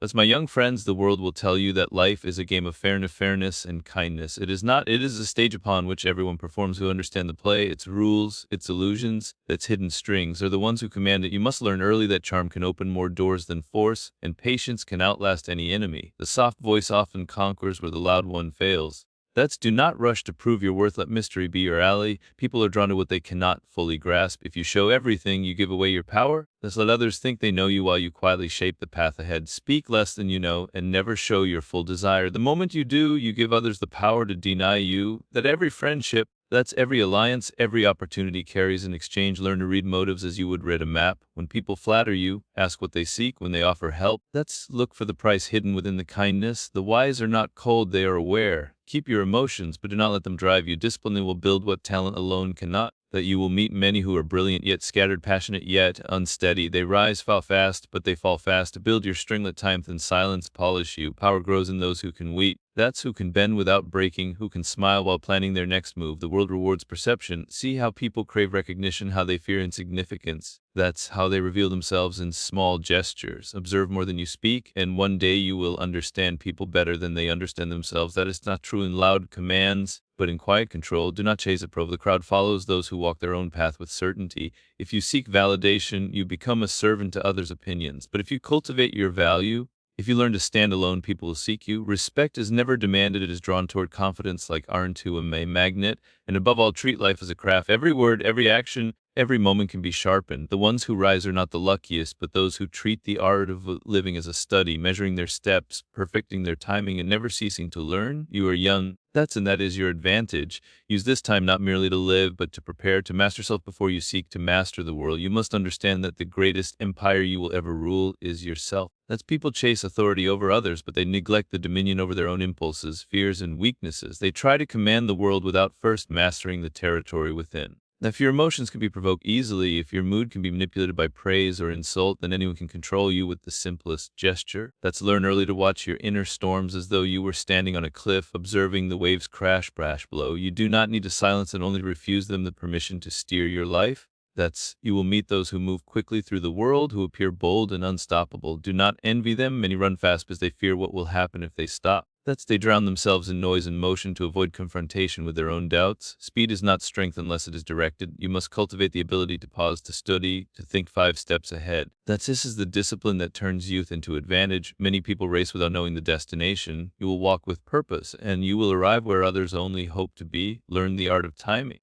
As my young friends, the world will tell you that life is a game of fairness and kindness. It is not. It is a stage upon which everyone performs who understand the play, its rules, its illusions, its hidden strings are the ones who command it. You must learn early that charm can open more doors than force, and patience can outlast any enemy. The soft voice often conquers where the loud one fails. That's do not rush to prove your worth. Let mystery be your ally. People are drawn to what they cannot fully grasp. If you show everything, you give away your power. Thus let others think they know you while you quietly shape the path ahead. Speak less than you know and never show your full desire. The moment you do, you give others the power to deny you. That every friendship, that's every alliance, every opportunity carries an exchange. Learn to read motives as you would read a map. When people flatter you, ask what they seek. When they offer help, that's look for the price hidden within the kindness. The wise are not cold, they are aware. Keep your emotions, but do not let them drive you. Discipline will build what talent alone cannot. That you will meet many who are brilliant yet scattered, passionate yet unsteady. They rise, fall fast, but they fall fast. Build your string, let time thin silence polish you. Power grows in those who can wait. That's who can bend without breaking, who can smile while planning their next move. The world rewards perception. See how people crave recognition, how they fear insignificance. That's how they reveal themselves in small gestures. Observe more than you speak, and one day you will understand people better than they understand themselves. That is not true in loud commands, but in quiet control. Do not chase a probe. The crowd follows those who walk their own path with certainty. If you seek validation, you become a servant to others' opinions. But if you cultivate your value, if you learn to stand alone, people will seek you. Respect is never demanded. It is drawn toward confidence like iron to a magnet. And above all, treat life as a craft. Every word, every action, every moment can be sharpened. The ones who rise are not the luckiest, but those who treat the art of living as a study, measuring their steps, perfecting their timing, and never ceasing to learn. You are young. That is your advantage. Use this time not merely to live, but to prepare to master yourself before you seek to master the world. You must understand that the greatest empire you will ever rule is yourself. That's people chase authority over others, but they neglect the dominion over their own impulses, fears, and weaknesses. They try to command the world without first mastering the territory within. Now, if your emotions can be provoked easily, if your mood can be manipulated by praise or insult, then anyone can control you with the simplest gesture. That's learn early to watch your inner storms as though you were standing on a cliff, observing the waves crash below. You do not need to silence and only refuse them the permission to steer your life. You will meet those who move quickly through the world, who appear bold and unstoppable. Do not envy them. Many run fast because they fear what will happen if they stop. They drown themselves in noise and motion to avoid confrontation with their own doubts. Speed is not strength unless it is directed. You must cultivate the ability to pause, to study, to think 5 steps ahead. This is the discipline that turns youth into advantage. Many people race without knowing the destination. You will walk with purpose, and you will arrive where others only hope to be. Learn the art of timing.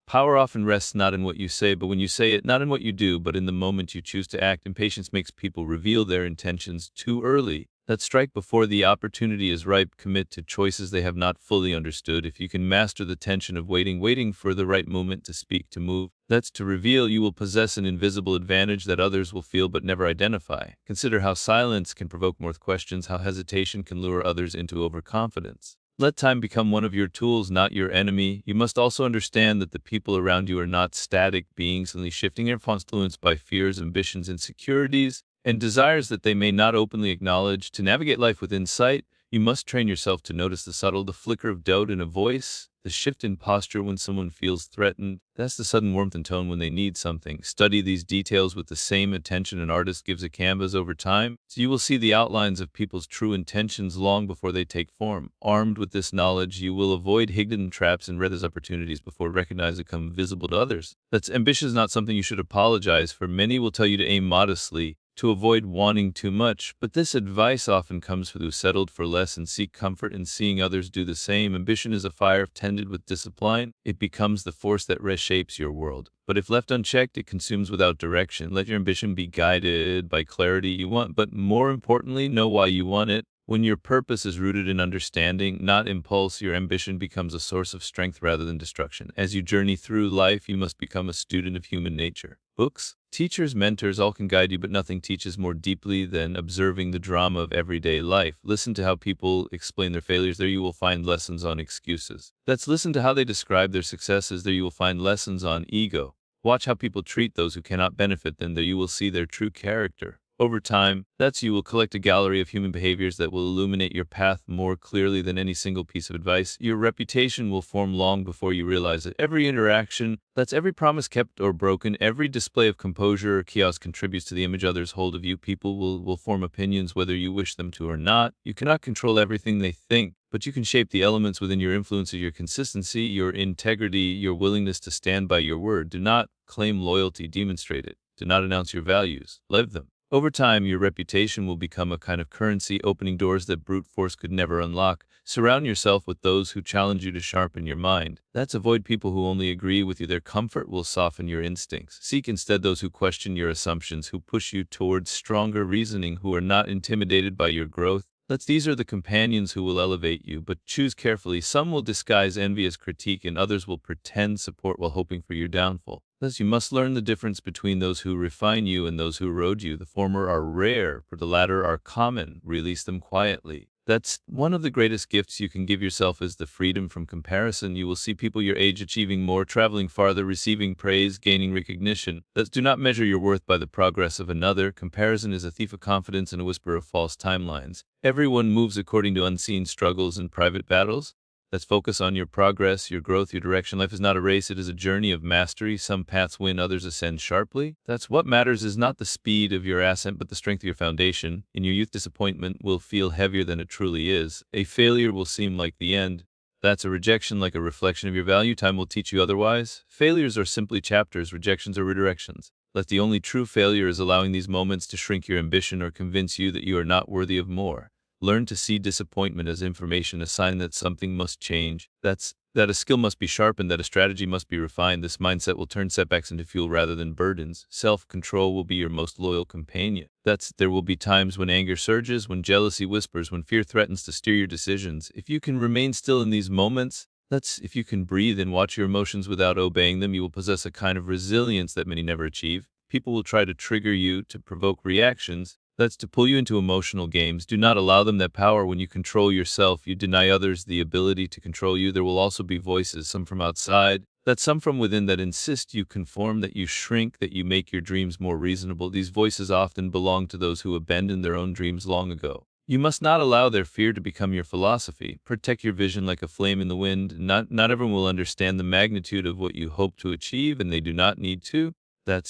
Power often rests not in what you say, but when you say it, not in what you do, but in the moment you choose to act. Impatience makes people reveal their intentions too early. Strike before the opportunity is ripe. Commit to choices they have not fully understood. If you can master the tension of waiting for the right moment to speak, to move, to reveal, you will possess an invisible advantage that others will feel but never identify. Consider how silence can provoke more questions, how hesitation can lure others into overconfidence. Let time become one of your tools, not your enemy. You must also understand that the people around you are not static beings, only shifting, influenced by fears, ambitions, insecurities, and desires that they may not openly acknowledge. To navigate life with insight, you must train yourself to notice the flicker of doubt in a voice, the shift in posture when someone feels threatened. That's the sudden warmth in tone when they need something. Study these details with the same attention an artist gives a canvas over time, so you will see the outlines of people's true intentions long before they take form. Armed with this knowledge, you will avoid hidden traps and realize opportunities before recognizing become visible to others. Ambition is not something you should apologize for. Many will tell you to aim modestly, to avoid wanting too much, but this advice often comes from those settled for less and seek comfort in seeing others do the same. Ambition is a fire tended with discipline. It becomes the force that reshapes your world. But if left unchecked, it consumes without direction. Let your ambition be guided by clarity you want, but more importantly, know why you want it. When your purpose is rooted in understanding, not impulse, your ambition becomes a source of strength rather than destruction. As you journey through life, you must become a student of human nature. Books, teachers, mentors, all can guide you, but nothing teaches more deeply than observing the drama of everyday life. Listen to how people explain their failures. There you will find lessons on excuses. Listen to how they describe their successes. There you will find lessons on ego. Watch how people treat those who cannot benefit them. There you will see their true character. Over time, you will collect a gallery of human behaviors that will illuminate your path more clearly than any single piece of advice. Your reputation will form long before you realize it. Every interaction, that's every promise kept or broken, every display of composure or chaos contributes to the image others hold of you. People will form opinions whether you wish them to or not. You cannot control everything they think, but you can shape the elements within your influence of your consistency, your integrity, your willingness to stand by your word. Do not claim loyalty, demonstrate it. Do not announce your values, live them. Over time, your reputation will become a kind of currency, opening doors that brute force could never unlock. Surround yourself with those who challenge you to sharpen your mind. Avoid people who only agree with you. Their comfort will soften your instincts. Seek instead those who question your assumptions, who push you towards stronger reasoning, who are not intimidated by your growth. These are the companions who will elevate you, but choose carefully. Some will disguise envy as critique, and others will pretend support while hoping for your downfall. You must learn the difference between those who refine you and those who erode you. The former are rare, but the latter are common. Release them quietly. That's one of the greatest gifts you can give yourself, is the freedom from comparison. You will see people your age achieving more, traveling farther, receiving praise, gaining recognition. Do not measure your worth by the progress of another. Comparison is a thief of confidence and a whisper of false timelines. Everyone moves according to unseen struggles and private battles. Focus on your progress, your growth, your direction. Life is not a race, it is a journey of mastery. Some paths win, others ascend sharply. What matters is not the speed of your ascent, but the strength of your foundation. In your youth, disappointment will feel heavier than it truly is. A failure will seem like the end. A rejection like a reflection of your value. Time will teach you otherwise. Failures are simply chapters, rejections are redirections. The only true failure is allowing these moments to shrink your ambition or convince you that you are not worthy of more. Learn to see disappointment as information, a sign that something must change. That a skill must be sharpened, that a strategy must be refined. This mindset will turn setbacks into fuel rather than burdens. Self-control will be your most loyal companion. There will be times when anger surges, when jealousy whispers, when fear threatens to steer your decisions. If you can remain still in these moments, if you can breathe and watch your emotions without obeying them, you will possess a kind of resilience that many never achieve. People will try to trigger you, to provoke reactions. To pull you into emotional games. Do not allow them that power. When you control yourself, you deny others the ability to control you. There will also be voices, some from outside, some from within, that insist you conform, that you shrink, that you make your dreams more reasonable. These voices often belong to those who abandoned their own dreams long ago. You must not allow their fear to become your philosophy. Protect your vision like a flame in the wind. Not everyone will understand the magnitude of what you hope to achieve, and they do not need to.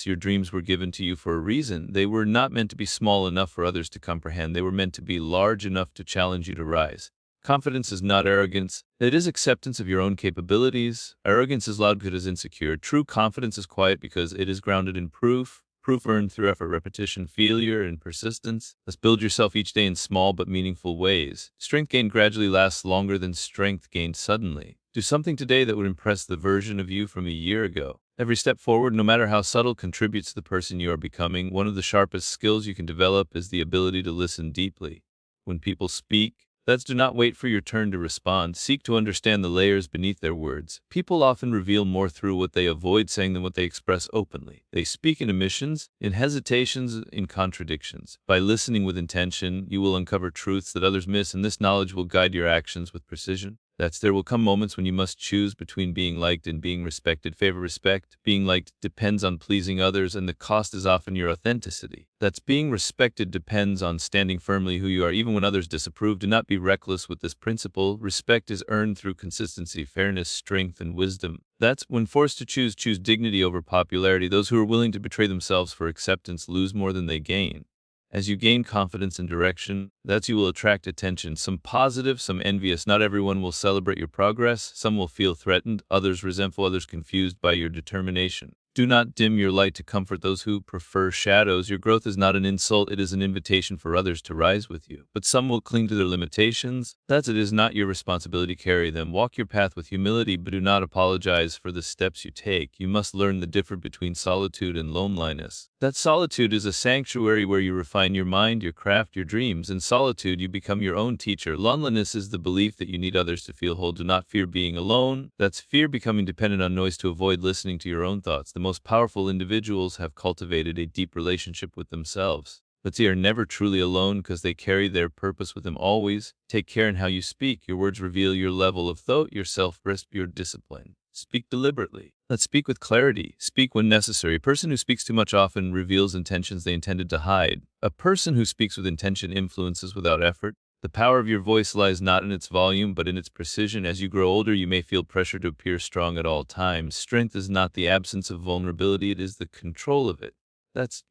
Your dreams were given to you for a reason. They were not meant to be small enough for others to comprehend. They were meant to be large enough to challenge you to rise. Confidence is not arrogance. It is acceptance of your own capabilities. Arrogance is loud because it is insecure. True confidence is quiet because it is grounded in proof. Proof earned through effort, repetition, failure, and persistence. Build yourself each day in small but meaningful ways. Strength gained gradually lasts longer than strength gained suddenly. Do something today that would impress the version of you from a year ago. Every step forward, no matter how subtle, contributes to the person you are becoming. One of the sharpest skills you can develop is the ability to listen deeply. When people speak, do not wait for your turn to respond. Seek to understand the layers beneath their words. People often reveal more through what they avoid saying than what they express openly. They speak in omissions, in hesitations, in contradictions. By listening with intention, you will uncover truths that others miss, and this knowledge will guide your actions with precision. There will come moments when you must choose between being liked and being respected. Favor respect. Being liked depends on pleasing others, and the cost is often your authenticity. Being respected depends on standing firmly who you are, even when others disapprove. Do not be reckless with this principle. Respect is earned through consistency, fairness, strength, and wisdom. When forced to choose dignity over popularity. Those who are willing to betray themselves for acceptance lose more than they gain. As you gain confidence and direction, you will attract attention, some positive, some envious. Not everyone will celebrate your progress. Some will feel threatened, others resentful, others confused by your determination. Do not dim your light to comfort those who prefer shadows. Your growth is not an insult, it is an invitation for others to rise with you. But some will cling to their limitations. It is not your responsibility to carry them. Walk your path with humility, but do not apologize for the steps you take. You must learn the difference between solitude and loneliness. Solitude is a sanctuary where you refine your mind, your craft, your dreams. In solitude, you become your own teacher. Loneliness is the belief that you need others to feel whole. Do not fear being alone. Fear becoming dependent on noise to avoid listening to your own thoughts. The most powerful individuals have cultivated a deep relationship with themselves. They are never truly alone because they carry their purpose with them always. Take care in how you speak. Your words reveal your level of thought, your self-respect, your discipline. Speak deliberately. Let's speak with clarity. Speak when necessary. A person who speaks too much often reveals intentions they intended to hide. A person who speaks with intention influences without effort. The power of your voice lies not in its volume, but in its precision. As you grow older, you may feel pressure to appear strong at all times. Strength is not the absence of vulnerability, it is the control of it.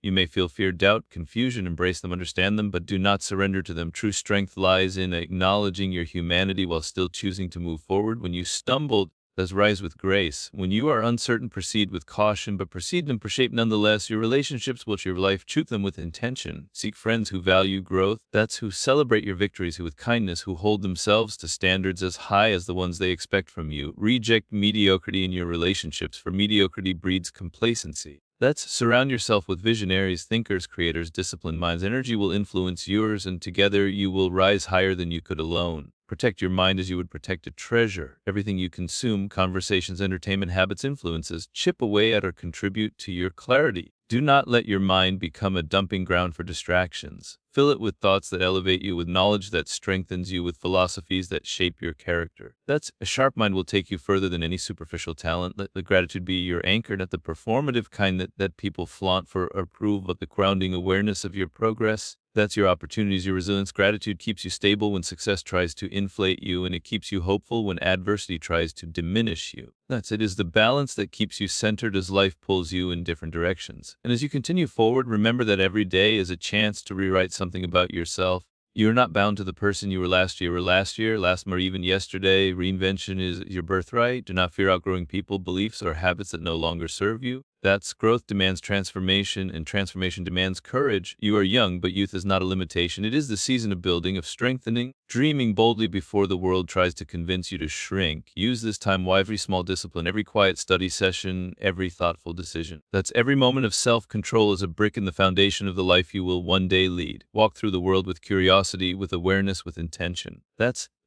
You may feel fear, doubt, confusion, embrace them, understand them, but do not surrender to them. True strength lies in acknowledging your humanity while still choosing to move forward. When you stumble, thus rise with grace. When you are uncertain, proceed with caution, but proceed and shape nonetheless. Your relationships will your life. Choose them with intention. Seek friends who value growth. That's who celebrate your victories, who with kindness, who hold themselves to standards as high as the ones they expect from you. Reject mediocrity in your relationships, for mediocrity breeds complacency. Surround yourself with visionaries, thinkers, creators, disciplined minds. Energy will influence yours, and together you will rise higher than you could alone. Protect your mind as you would protect a treasure. Everything you consume, conversations, entertainment, habits, influences, chip away at or contribute to your clarity. Do not let your mind become a dumping ground for distractions. Fill it with thoughts that elevate you, with knowledge that strengthens you, with philosophies that shape your character. A sharp mind will take you further than any superficial talent. Let the gratitude be your anchor, not the performative kind that people flaunt for approval, but the grounding awareness of your progress. Your opportunities, your resilience. Gratitude keeps you stable when success tries to inflate you, and it keeps you hopeful when adversity tries to diminish you. It is the balance that keeps you centered as life pulls you in different directions. And as you continue forward, remember that every day is a chance to rewrite something about yourself. You are not bound to the person you were last year, last month, or even yesterday. Reinvention is your birthright. Do not fear outgrowing people, beliefs, or habits that no longer serve you. Growth demands transformation, and transformation demands courage. You are young, but youth is not a limitation. It is the season of building, of strengthening, dreaming boldly before the world tries to convince you to shrink. Use this time wisely. Every small discipline, every quiet study session, every thoughtful decision. Every moment of self-control is a brick in the foundation of the life you will one day lead. Walk through the world with curiosity, with awareness, with intention.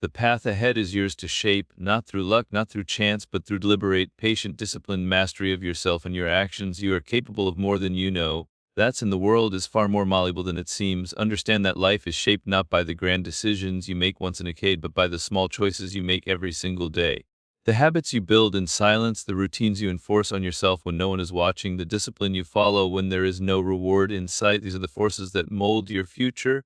The path ahead is yours to shape, not through luck, not through chance, but through deliberate, patient, disciplined mastery of yourself and your actions. You are capable of more than you know. And the world is far more malleable than it seems. Understand that life is shaped not by the grand decisions you make once in a decade, but by the small choices you make every single day. The habits you build in silence, the routines you enforce on yourself when no one is watching, the discipline you follow when there is no reward in sight, these are the forces that mold your future.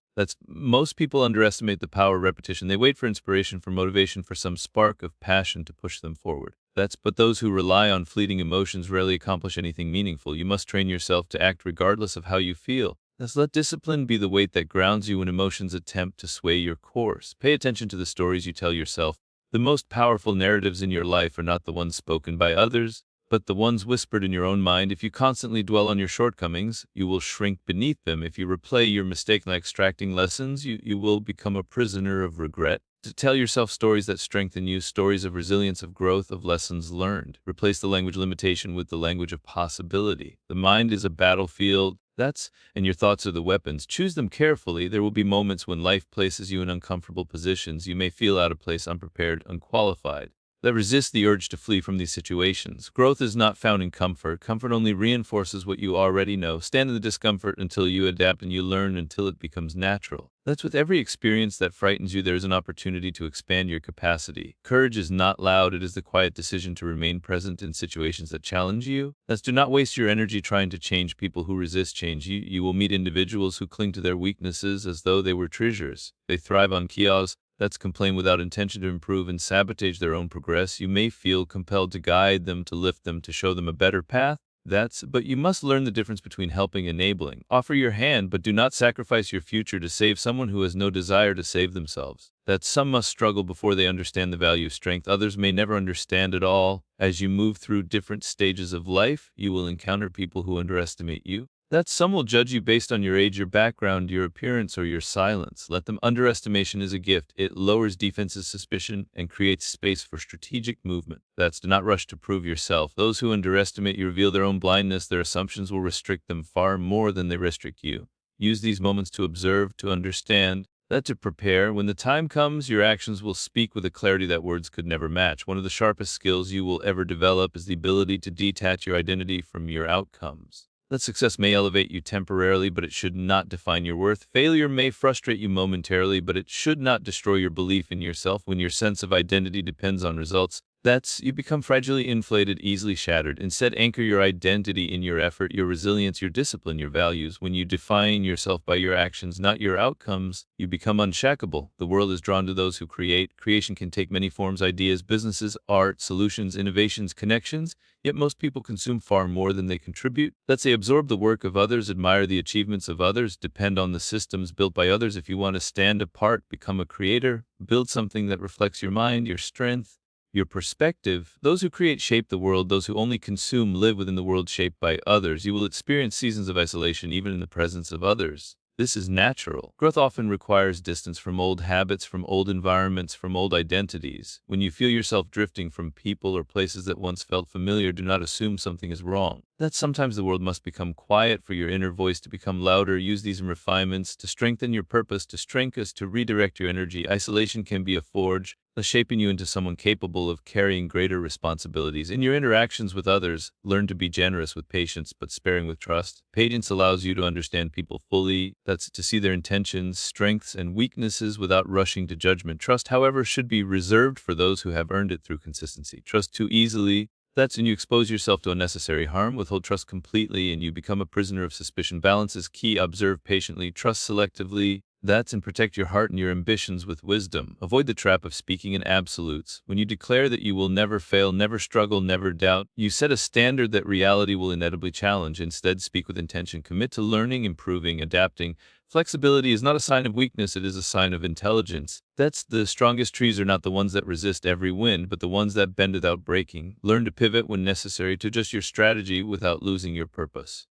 Most people underestimate the power of repetition. They wait for inspiration, for motivation, for some spark of passion to push them forward. But those who rely on fleeting emotions rarely accomplish anything meaningful. You must train yourself to act regardless of how you feel. Let discipline be the weight that grounds you when emotions attempt to sway your course. Pay attention to the stories you tell yourself. The most powerful narratives in your life are not the ones spoken by others, but the ones whispered in your own mind. If you constantly dwell on your shortcomings, you will shrink beneath them. If you replay your mistake by extracting lessons, you will become a prisoner of regret. To tell yourself stories that strengthen you, stories of resilience, of growth, of lessons learned. Replace the language limitation with the language of possibility. The mind is a battlefield. And your thoughts are the weapons. Choose them carefully. There will be moments when life places you in uncomfortable positions. You may feel out of place, unprepared, unqualified. Resist the urge to flee from these situations. Growth is not found in comfort. Comfort only reinforces what you already know. Stand in the discomfort until you adapt, and you learn until it becomes natural. With every experience that frightens you, there is an opportunity to expand your capacity. Courage is not loud. It is the quiet decision to remain present in situations that challenge you. Do not waste your energy trying to change people who resist change. You will meet individuals who cling to their weaknesses as though they were treasures. They thrive on chaos. Complain without intention to improve and sabotage their own progress. You may feel compelled to guide them, to lift them, to show them a better path. But you must learn the difference between helping and enabling. Offer your hand, but do not sacrifice your future to save someone who has no desire to save themselves. Some must struggle before they understand the value of strength. Others may never understand at all. As you move through different stages of life, you will encounter people who underestimate you. Some will judge you based on your age, your background, your appearance, or your silence. Let them. Underestimation is a gift. It lowers defenses, suspicion, and creates space for strategic movement. Do not rush to prove yourself. Those who underestimate you reveal their own blindness. Their assumptions will restrict them far more than they restrict you. Use these moments to observe, to understand, to prepare. When the time comes, your actions will speak with a clarity that words could never match. One of the sharpest skills you will ever develop is the ability to detach your identity from your outcomes. Success may elevate you temporarily, but it should not define your worth. Failure may frustrate you momentarily, but it should not destroy your belief in yourself. When your sense of identity depends on results, You become fragilely inflated, easily shattered. Instead, anchor your identity in your effort, your resilience, your discipline, your values. When you define yourself by your actions, not your outcomes, you become unshackable. The world is drawn to those who create. Creation can take many forms: ideas, businesses, art, solutions, innovations, connections. Yet most people consume far more than they contribute. They absorb the work of others, admire the achievements of others, depend on the systems built by others. If you want to stand apart, become a creator, build something that reflects your mind, your strength, your perspective. Those who create shape the world. Those who only consume live within the world shaped by others. You will experience seasons of isolation even in the presence of others. This is natural. Growth often requires distance from old habits, from old environments, from old identities. When you feel yourself drifting from people or places that once felt familiar, do not assume something is wrong. Sometimes the world must become quiet for your inner voice to become louder. Use these refinements to strengthen your purpose, to strengthen us, to redirect your energy. Isolation can be a forge, shaping you into someone capable of carrying greater responsibilities. In your interactions with others, learn to be generous with patience but sparing with trust. Patience allows you to understand people fully, to see their intentions, strengths, and weaknesses without rushing to judgment. Trust, however, should be reserved for those who have earned it through consistency. Trust too easily, when you expose yourself to unnecessary harm. Withhold trust completely and you become a prisoner of suspicion. Balance is key. Observe patiently, trust selectively. And protect your heart and your ambitions with wisdom. Avoid the trap of speaking in absolutes. When you declare that you will never fail, never struggle, never doubt, you set a standard that reality will inevitably challenge. Instead, speak with intention. Commit to learning, improving, adapting. Flexibility is not a sign of weakness, it is a sign of intelligence. The strongest trees are not the ones that resist every wind, but the ones that bend without breaking. Learn to pivot when necessary, to adjust your strategy without losing your purpose.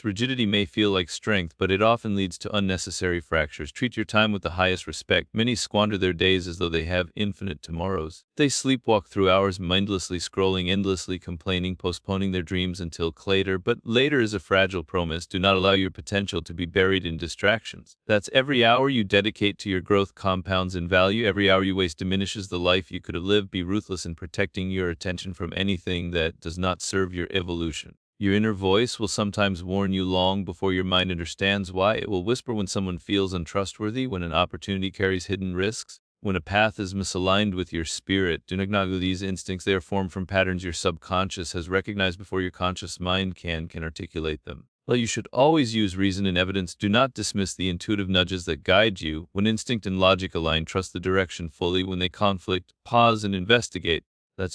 Rigidity may feel like strength, but it often leads to unnecessary fractures. Treat your time with the highest respect. Many squander their days as though they have infinite tomorrows. They sleepwalk through hours, mindlessly scrolling, endlessly complaining, postponing their dreams until later. But later is a fragile promise. Do not allow your potential to be buried in distractions. Every hour you dedicate to your growth compounds in value. Every hour you waste diminishes the life you could have lived. Be ruthless in protecting your attention from anything that does not serve your evolution. Your inner voice will sometimes warn you long before your mind understands why. It will whisper when someone feels untrustworthy, when an opportunity carries hidden risks, when a path is misaligned with your spirit. Do not ignore these instincts. They are formed from patterns your subconscious has recognized before your conscious mind can articulate them. While you should always use reason and evidence, do not dismiss the intuitive nudges that guide you. When instinct and logic align, trust the direction fully. When they conflict, pause and investigate.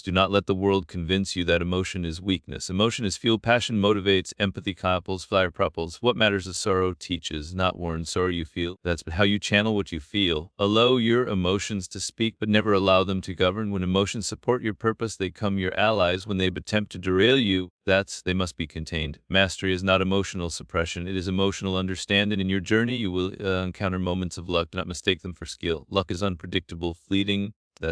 Do not let the world convince you that emotion is weakness. Emotion is fuel. Passion motivates. Empathy couples. Fire propels. What matters is sorrow teaches, not warns. Sorrow you feel. But how you channel what you feel. Allow your emotions to speak, but never allow them to govern. When emotions support your purpose, they become your allies. When they attempt to derail you, they must be contained. Mastery is not emotional suppression. It is emotional understanding. In your journey, you will encounter moments of luck. Do not mistake them for skill. Luck is unpredictable, fleeting,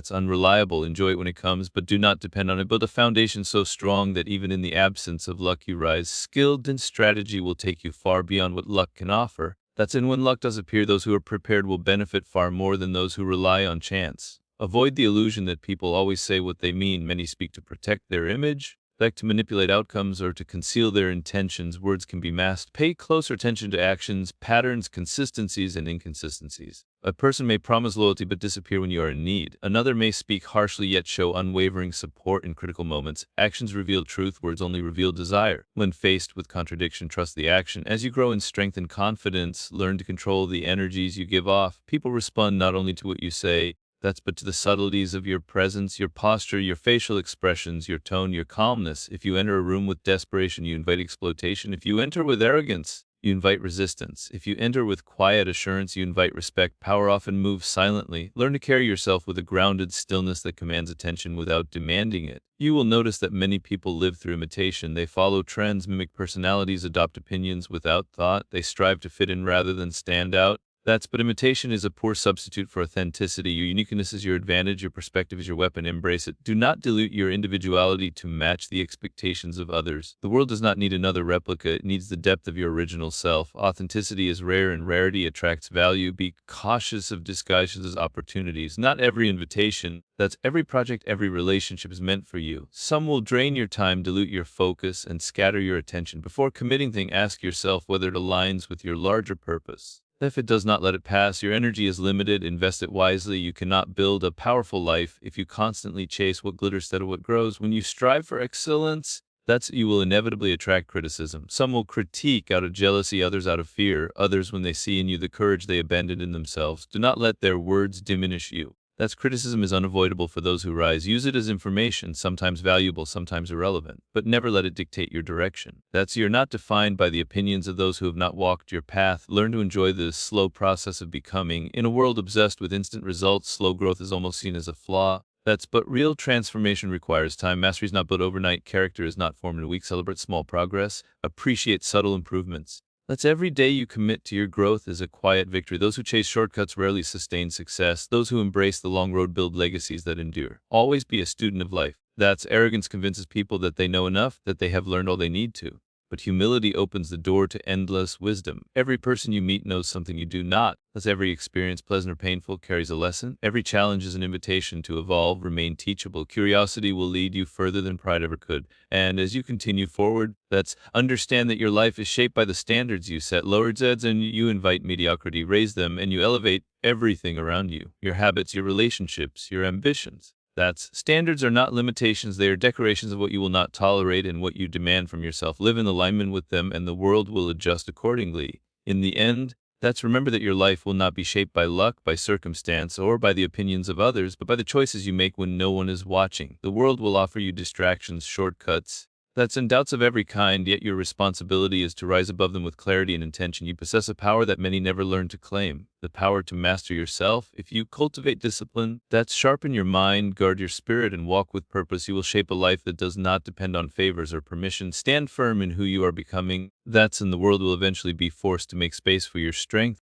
unreliable. Enjoy it when it comes, but do not depend on it. Build a foundation so strong that even in the absence of luck you rise. Skilled in strategy will take you far beyond what luck can offer. When luck does appear, those who are prepared will benefit far more than those who rely on chance. Avoid the illusion that people always say what they mean. Many speak to protect their image, to manipulate outcomes, or to conceal their intentions. Words can be masked. Pay closer attention to actions, patterns, consistencies, and inconsistencies. A person may promise loyalty but disappear when you are in need. Another may speak harshly yet show unwavering support in critical moments. Actions reveal truth, words only reveal desire. When faced with contradiction, trust the action. As you grow in strength and confidence, learn to control the energies you give off. People respond not only to what you say, but to the subtleties of your presence, your posture, your facial expressions, your tone, your calmness. If you enter a room with desperation, you invite exploitation. If you enter with arrogance, you invite resistance. If you enter with quiet assurance, you invite respect. Power often moves silently. Learn to carry yourself with a grounded stillness that commands attention without demanding it. You will notice that many people live through imitation. They follow trends, mimic personalities, adopt opinions without thought. They strive to fit in rather than stand out. But imitation is a poor substitute for authenticity. Your uniqueness is your advantage. Your perspective is your weapon. Embrace it. Do not dilute your individuality to match the expectations of others. The world does not need another replica. It needs the depth of your original self. Authenticity is rare and rarity attracts value. Be cautious of disguises as opportunities. Not every invitation, every project, every relationship is meant for you. Some will drain your time, dilute your focus, and scatter your attention. Before committing, ask yourself whether it aligns with your larger purpose. If it does not let it pass, your energy is limited. Invest it wisely. You cannot build a powerful life if you constantly chase what glitters instead of what grows. When you strive for excellence, you will inevitably attract criticism. Some will critique out of jealousy, others out of fear, others when they see in you the courage they abandoned in themselves. Do not let their words diminish you. Criticism is unavoidable for those who rise. Use it as information, sometimes valuable, sometimes irrelevant, but never let it dictate your direction. You're not defined by the opinions of those who have not walked your path. Learn to enjoy the slow process of becoming. In a world obsessed with instant results, slow growth is almost seen as a flaw. But real transformation requires time. Mastery is not built overnight. Character is not formed in a week. Celebrate small progress. Appreciate subtle improvements. Every day you commit to your growth is a quiet victory. Those who chase shortcuts rarely sustain success. Those who embrace the long road build legacies that endure. Always be a student of life. Arrogance convinces people that they know enough, that they have learned all they need to. But humility opens the door to endless wisdom. Every person you meet knows something you do not. Every experience, pleasant or painful, carries a lesson. Every challenge is an invitation to evolve, remain teachable. Curiosity will lead you further than pride ever could. And as you continue forward, understand that your life is shaped by the standards you set. Lower Zeds and you invite mediocrity, raise them, and you elevate everything around you. Your habits, your relationships, your ambitions. Standards are not limitations, they are decorations of what you will not tolerate and what you demand from yourself. Live in alignment with them and the world will adjust accordingly. In the end, remember that your life will not be shaped by luck, by circumstance, or by the opinions of others, but by the choices you make when no one is watching. The world will offer you distractions, shortcuts, and doubts of every kind, yet your responsibility is to rise above them with clarity and intention. You possess a power that many never learn to claim, the power to master yourself. If you cultivate discipline, sharpen your mind, guard your spirit, and walk with purpose, you will shape a life that does not depend on favors or permission. Stand firm in who you are becoming, and the world will eventually be forced to make space for your strength.